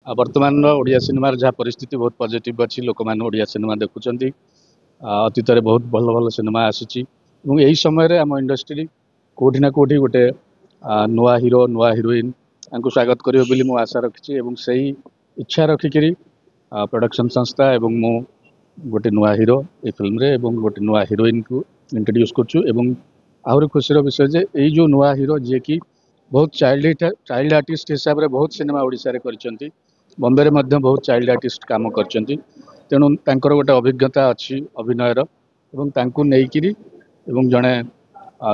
वर्तमान ओडिया सिनेमार जहाँ परिस्थिति बहुत पॉजिटिव अच्छी लोक मैंने ओडिया सिनेमा देखुंत अतीत बहुत भल भल सिनेमा आसी यही समय आम इंडस्ट्री कोठी ना कोठी गोटे नुआ हीरो नुआ हिरोइन स्वागत करियो बोली मु आशा रखी से इच्छा रखिकी प्रोडक्शन संस्था एवं मु गोटे नुआ हीरो ए फिल्म रे एवं गोटे नुआ हिरोइन को इंट्रोड्यूस करछु एवं आहरी खुशीर विषय जे यही जो नुआ हीरो जी की बहुत चाइल्ड आर्टिस्ट हिसाब से बहुत सिनेमा ओडिशा रे करचंती बॉम्बे रे मध्य बहुत चाइल्ड आर्टिस्ट काम करचंती तेणु तांकर गोटे अभिज्ञता अच्छी अभिनयर एवं तांकु नेइकिरी एवं जड़े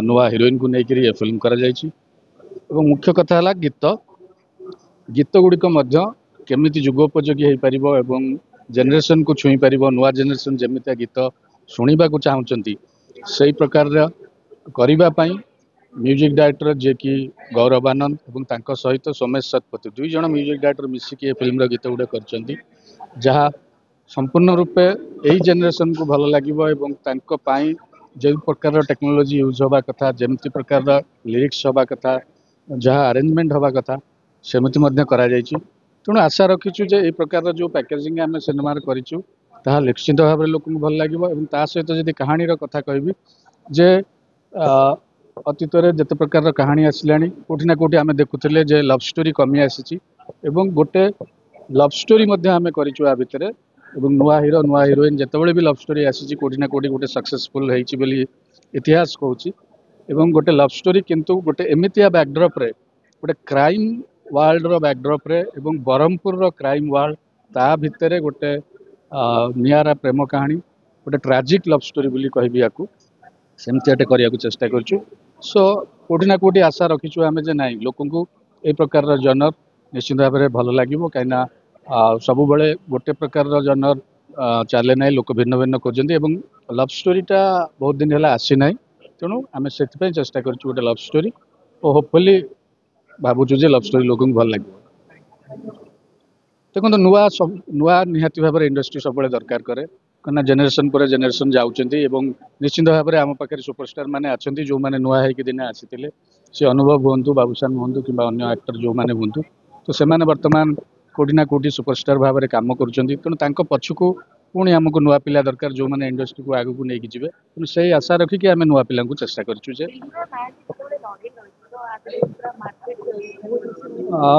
नुआ हिरोइन को नेइकिरी ए फिल्म करा जायछि एवं मुख्य कथा है गीत गीत गुड़िक केमिति जुगोपयोगी हो पार एवं जेनेरेशन को छुई पार नुआ जेनेरेशन जमितिया गीत शुणा को चाहते से प्रकार करने म्यूजिक डायरेक्टर जे कि गौरव आनंद एवं तांको सहित सोमेश शतपथी दुई जन म्यूजिक डायरेक्टर मिसिकी फिल्म गीत गुड़े कर जहाँ संपूर्ण रूपे यही जेनेरेशन को भल लगे जो प्रकार टेक्नोलोजी यूज हवा कथा जमती प्रकार लिरिक्स हवा कथा जहाँ अरेंजमेंट हवा कथा सेमती करा जायछि तेणु आशा रखीचु जे प्रकार जो पैकेजिंग आम सिनेमा करूँ ताहा निश्चित भाव में लोक भल लगे सहित जब कहानी कथा कहि जे अतीत जिते प्रकार कहानी आसला कोठी ना कोठी आम देखुले जे लव स्टोरी कमी आसी गोटे लव स्टोरी आम करूँ भितर नुआ हीरो नुआ हिरोइन जिते भी लव स्टोरी आसी कोठी ना कोठी गोटे सक्सेसफुल होली इतिहास कहूँ गोटे लव स्टोरी किंतु गोटे एमितिया बैकड्रप रे गोटे क्राइम वर्ल्ड रो बैकड्रप रे एवं ब्रह्मपुर रो क्राइम वर्ल्ड ता भितर गोटे नियारा प्रेम कहानी गोटे ट्राजिक लव स्टोरी बोली कहबी याकू सेमती करने चेष्टा करूँ सो कोठी ना कोठी आशा रखीचु आम जे नाई लोक ए प्रकार जनर निश्चित भाव में भल लगे कहीं सब बड़े गोटे प्रकार जनर चले ना लोक भिन्न भिन्न खोजती लव स्टोरीटा बहुत दिन है आसी ना तेणु आम से चेष्टा करूँ गोटे लव स्टोरी और होपफुली भावुँ जे लव स्टोरी लोक भल लगे देखो नुआ नुआ निहाती भाव में इंडस्ट्री सब दरकार करे कहीं जेनेरेशन पर जेनेरेशन जाऊँगी निश्चित भाव में आम पाखे सुपरस्टार मैंने अच्छा जो मैंने नुआ होगी दिने आसी से अनुभव हूँ बाबूशान हूँ कि अन्य एक्टर जो मैंने हूँ तो से बर्तमान कोठी ना कोठी सुपरस्टार भाव में कम करूँ पछकू पुणी आमको नुआ पिला दरकार जो मैंने इंडस्ट्री को आगू नहीं जी तेणु से आशा रखिकी आम नुआ पिला चेष्टा करुचे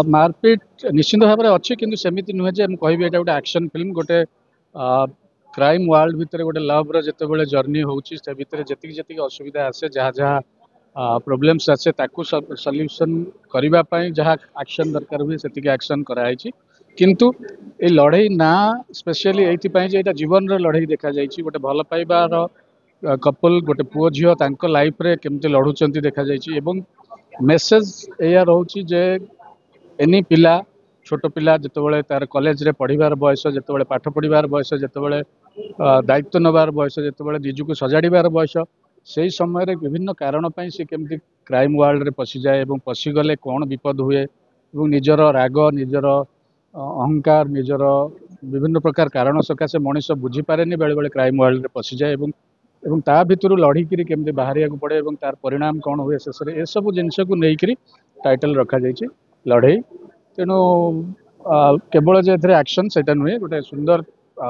मारपीट निश्चित भाव में अच्छी किंतु सेमिति नुहे जे कहि एटा गोटे एक्शन फिल्म गोटे क्राइम वर्ल्ड भितर गोटे लव जिते बड़े जर्नी होची से भितर जति जति असुविधा आसे जहाँ जहाँ प्रोब्लेम्स आसे ताकू सॉल्यूशन करने जहाँ एक्शन दरकार हुए से एक्शन कराई किंतु ये लड़ाई ना स्पेशली ये जीवन लड़ाई देखा जाइए गोटे भल पाइबार कपल गोटे पुओ झील लाइफ रे केमती लड़ुंट देखा जाइए मेसेज या रोचे जे एनी पिला छोट पिला जिते तार कॉलेज रे पढ़ार बयस जिते पाठ पढ़ार बयस जिते दायित्व नबार बयस जिते निजक सजाड़ार बयस से समय विभिन्न कारण से केमती क्राइम वर्ल्ड रे पशि जाए पशिगले कौन विपद हुए निजर राग निजर अहंकार निजर विभिन्न प्रकार कारण सकाशे मनीष बुझीपारे बेले बेले क्राइम वर्ल्ड रे पशि जाए ता भितर लड़ीकी केमती बाहर पड़े तार परिणाम कौन हुए शेष में यह सब जिनस को लेकर टाइटल रखा जाइए लड़ई तेणु केवल जो एक्शन से नुहे गोटे सुंदर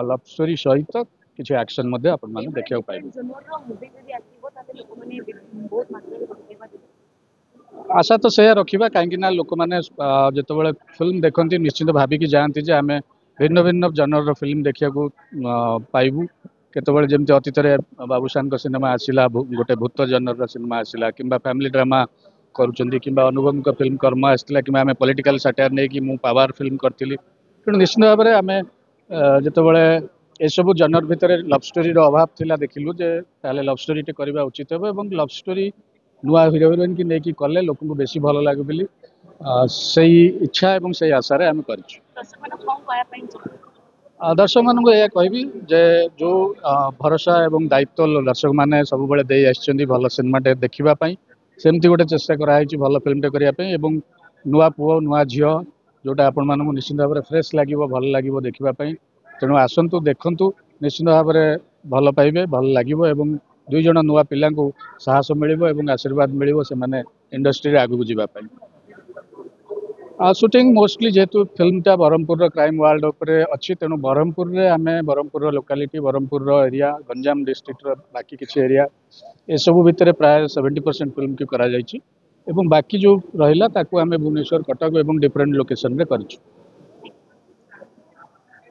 लव स्टोरी सहित किसी एक्शन आपण देखा पाइबे आशा तो से रखा कहीं लोक मैंने जो फिल्म देखती निश्चित भाविकी जाती आम भिन्न भिन्न जनर फिल्म देखा पाइबू केतबेले जमी अतीत बाबूशान सिनेमा आसला गोटे भूत जनर सिनेमा आसला कि फैमिली ड्रामा करुँच कि अनुभव फिल्म कर्म आसला कि आम पॉलिटिकल सटायर नहीं कि मु पावर फिल्म करी तेणु निश्चित भाव में आम जितेबाला एसबू जनर भितर लव स्टोरी अभाव थिला देखिलु जे ताले लव स्टोरी टे करबा उचित हे एवं लव स्टोरी नुआ हीरो हिरोइन की लेकिन कले लोक को बेसी भल लगे बोली से इच्छा एवं से आशा आम कर दर्शक मानक यह कहबी जे जो भरोसा एवं दायित्व दर्शक मैंने सब दे भल सिनेमाटे देखापी सेमती गोटे चेष्टा कराई भल फिल्मटे करने नुआ पुओ नुआ झील जोटा आपण मानक निश्चित भाव में फ्रेश लगे भल लगे देखापी तेणु आसतु देखु निश्चित भाव में भल पाइबे भल लगे दुई जन नुआ पिला साहस मिल आशीर्वाद मिल से इंडस्ट्री आगू जावाई। सुटिंग मोस्टली जेहेतु फिल्मटा ब्रह्मपुर क्राइम वर्ल्ड उपरे अच्छी तेणु ब्रह्मपुर रे आम Brahmapur locality Brahmapur area Ganjam district बाकी किसी एरिया ए सब भितर प्राय 70% फिल्म की करा जायछि एवं बाकी जो रहिला ताकू आम भुवनेश्वर कटक एवं डिफरेंट लोकेशन रे करछु।